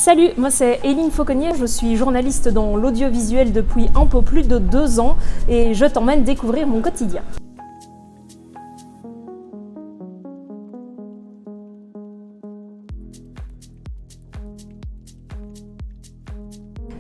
Salut, moi c'est Éline Fauconnier, je suis journaliste dans l'audiovisuel depuis un peu plus de 2 ans et je t'emmène découvrir mon quotidien.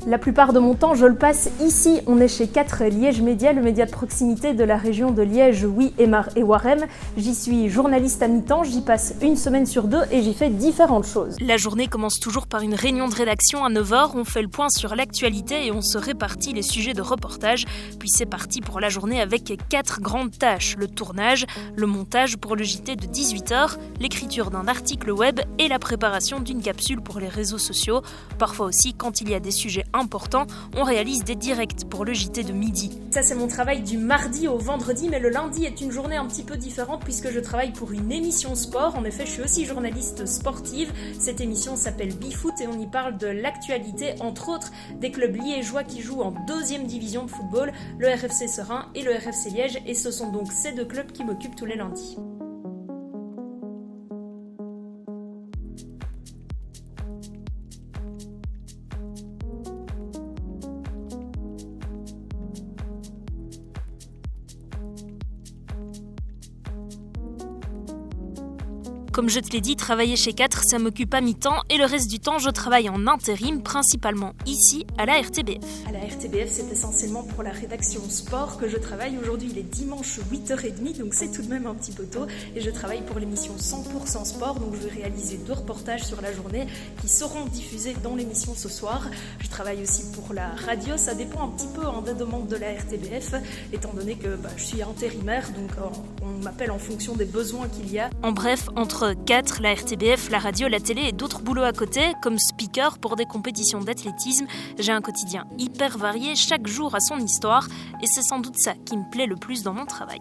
La plupart de mon temps, je le passe ici. On est chez 4 Liège Média, le média de proximité de la région de Liège, Oui, Émard et Waremme. J'y suis journaliste à mi-temps, j'y passe une semaine sur 2 et j'y fais différentes choses. La journée commence toujours par une réunion de rédaction à 9h. On fait le point sur l'actualité et on se répartit les sujets de reportage. Puis c'est parti pour la journée avec 4 grandes tâches. Le tournage, le montage pour le JT de 18h, l'écriture d'un article web et la préparation d'une capsule pour les réseaux sociaux. Parfois aussi, quand il y a des sujets important, on réalise des directs pour le JT de midi. Ça c'est mon travail du mardi au vendredi, mais le lundi est une journée un petit peu différente puisque je travaille pour une émission sport. En effet, je suis aussi journaliste sportive. Cette émission s'appelle Bifoot et on y parle de l'actualité, entre autres des clubs liégeois qui jouent en 2e division de football, le RFC Serein et le RFC Liège, et ce sont donc ces 2 clubs qui m'occupent tous les lundis. Comme je te l'ai dit, travailler chez 4, ça m'occupe à mi-temps et le reste du temps, je travaille en intérim, principalement ici, à la RTBF. À la RTBF, c'est essentiellement pour la rédaction sport que je travaille. Aujourd'hui, il est dimanche 8h30, donc c'est tout de même un petit peu tôt. Et je travaille pour l'émission 100% sport, donc je vais réaliser 2 reportages sur la journée qui seront diffusés dans l'émission ce soir. Je travaille aussi pour la radio, ça dépend un petit peu des demandes de la RTBF, étant donné que je suis intérimaire, donc on m'appelle en fonction des besoins qu'il y a. En bref, entre 4, la RTBF, la radio, la télé et d'autres boulots à côté, comme speaker pour des compétitions d'athlétisme, j'ai un quotidien hyper varié, chaque jour a son histoire, et c'est sans doute ça qui me plaît le plus dans mon travail.